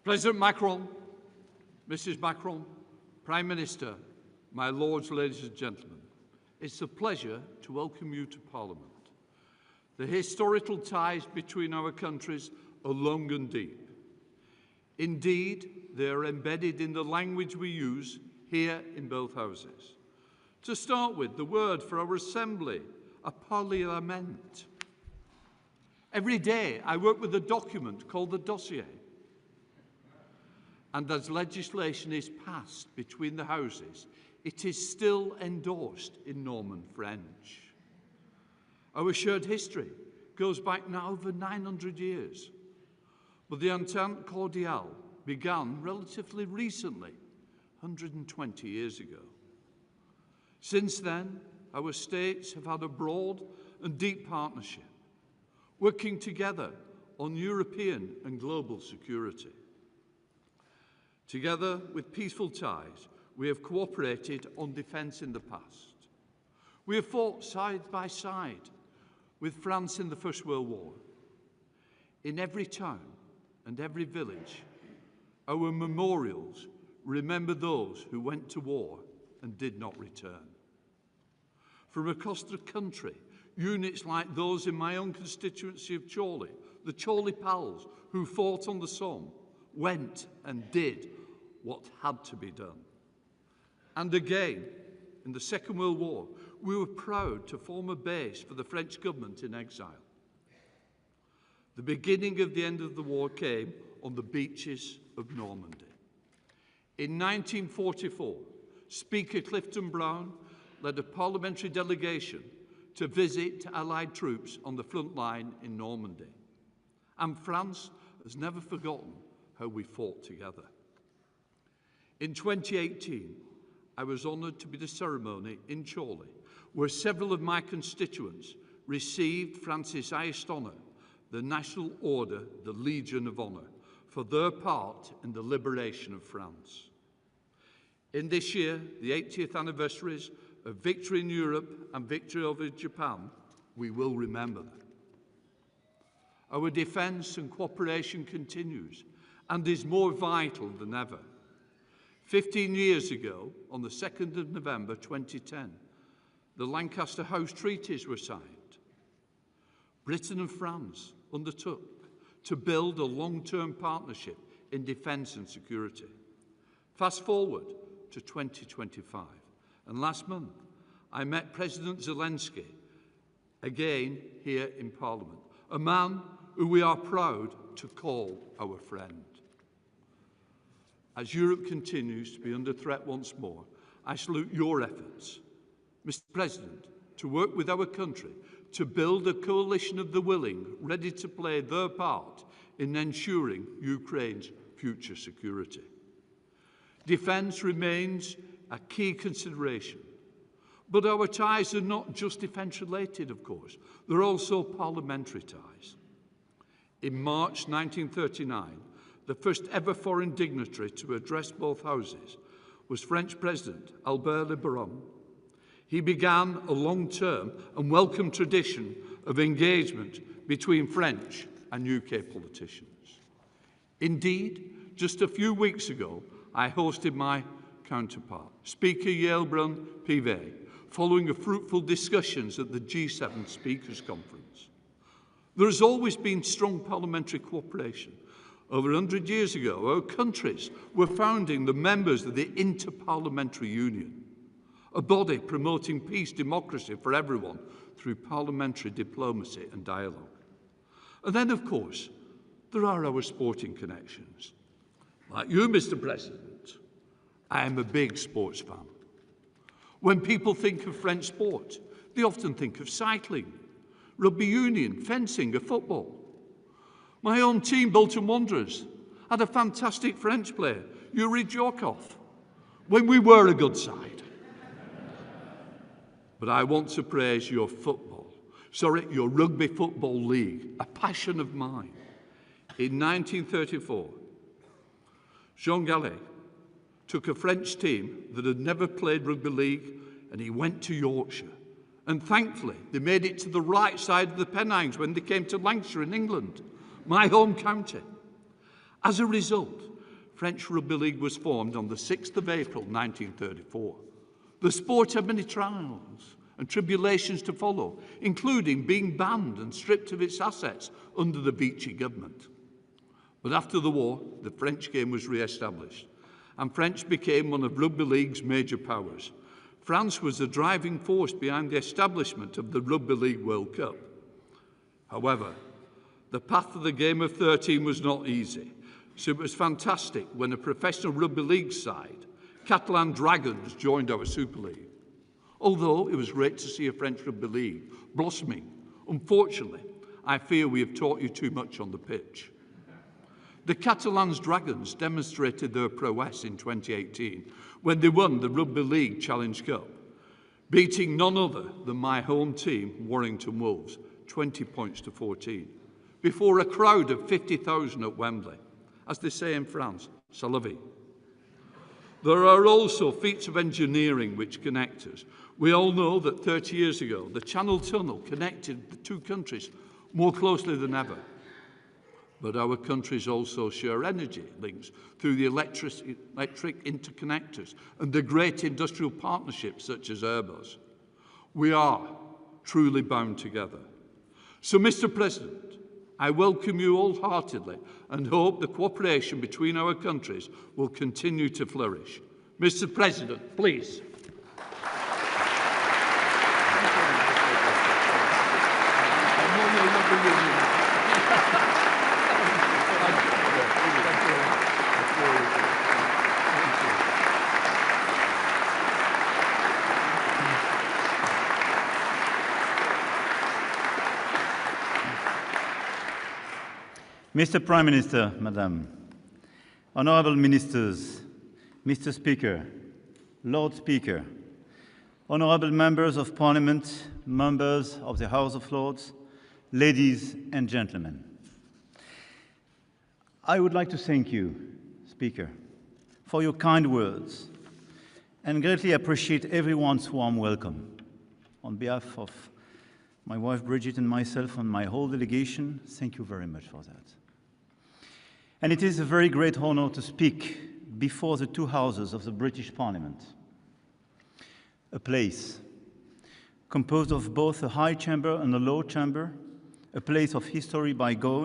President Macron, Mrs. Macron, Prime Minister, my lords, ladies and gentlemen, it's a pleasure to welcome you to Parliament. The historical ties between our countries are long and deep. Indeed, they are embedded in the language we use here in both houses. To start with, the word for our assembly, a parliament. Every day I work with a document called the dossier. And as legislation is passed between the houses, it is still endorsed in Norman French. Our shared history goes back now over 900 years, but the Entente Cordiale began relatively recently, 120 years ago. Since then, our states have had a broad and deep partnership, working together on European and global security. Together with peaceful ties, we have cooperated on defence in the past. We have fought side by side with France in the First World War. In every town and every village, our memorials remember those who went to war and did not return. From across the country, units like those in my own constituency of Chorley, the Chorley Pals, who fought on the Somme, went and did what had to be done. And again, in the Second World War, we were proud to form a base for the French government in exile. The beginning of the end of the war came on the beaches of Normandy. In 1944, Speaker Clifton Brown led a parliamentary delegation to visit Allied troops on the front line in Normandy. And France has never forgotten how we fought together. In 2018, I was honoured to be the ceremony in Chorley, where several of my constituents received France's highest honour, the National Order, the Legion of Honour, for their part in the liberation of France. In this year, the 80th anniversaries of victory in Europe and victory over Japan, we will remember them. Our defence and cooperation continues and is more vital than ever. 15 years ago, on the 2nd of November 2010, the Lancaster House Treaties were signed. Britain and France undertook to build a long-term partnership in defence and security. Fast forward to 2025, and last month I met President Zelensky again here in Parliament, a man who we are proud to call our friend. As Europe continues to be under threat once more, I salute your efforts, Mr. President, to work with our country to build a coalition of the willing, ready to play their part in ensuring Ukraine's future security. Defence remains a key consideration, but our ties are not just defence-related, of course. They're also parliamentary ties. In March 1939, the first ever foreign dignitary to address both houses was French President Albert Lebrun. He began a long-term and welcome tradition of engagement between French and UK politicians. Indeed, just a few weeks ago, I hosted my counterpart, Speaker Yael Pivet, following a fruitful discussions at the G7 Speakers Conference. There has always been strong parliamentary cooperation. Over 100 years ago, our countries were founding the members of the Inter-Parliamentary Union, a body promoting peace, democracy for everyone through parliamentary diplomacy and dialogue. And then, of course, there are our sporting connections. Like you, Mr. President, I am a big sports fan. When people think of French sport, they often think of cycling, rugby union, fencing, or football. My own team, Bolton Wanderers, had a fantastic French player, Yuri Djorkov, when we were a good side. But I want to praise your your rugby football league, a passion of mine. In 1934, Jean Gallet took a French team that had never played rugby league and he went to Yorkshire. And thankfully, they made it to the right side of the Pennines when they came to Lancashire in England, my home county. As a result, French Rugby League was formed on the 6th of April 1934. The sport had many trials and tribulations to follow, including being banned and stripped of its assets under the Vichy government. But after the war, the French game was re-established, and French became one of Rugby League's major powers. France was the driving force behind the establishment of the Rugby League World Cup. However, the path of the game of 13 was not easy, so it was fantastic when a professional Rugby League side, Catalan Dragons, joined our Super League. Although it was great to see a French Rugby League blossoming, unfortunately, I fear we have taught you too much on the pitch. The Catalan Dragons demonstrated their prowess in 2018 when they won the Rugby League Challenge Cup, beating none other than my home team, Warrington Wolves, 20 points to 14, before a crowd of 50,000 at Wembley. As they say in France, c'est la vie. There are also feats of engineering which connect us. We all know that 30 years ago, the Channel Tunnel connected the two countries more closely than ever. But our countries also share energy links through the electric interconnectors and the great industrial partnerships such as Airbus. We are truly bound together. So, Mr. President, I welcome you wholeheartedly and hope the cooperation between our countries will continue to flourish. Mr. President, please. Mr. Prime Minister, Madam, Honourable Ministers, Mr. Speaker, Lord Speaker, Honourable Members of Parliament, Members of the House of Lords, ladies and gentlemen. I would like to thank you, Speaker, for your kind words and greatly appreciate everyone's warm welcome. On behalf of my wife Bridget and myself and my whole delegation, thank you very much for that. And it is a very great honor to speak before the two houses of the British Parliament, a place composed of both a high chamber and a low chamber, a place of history bygone,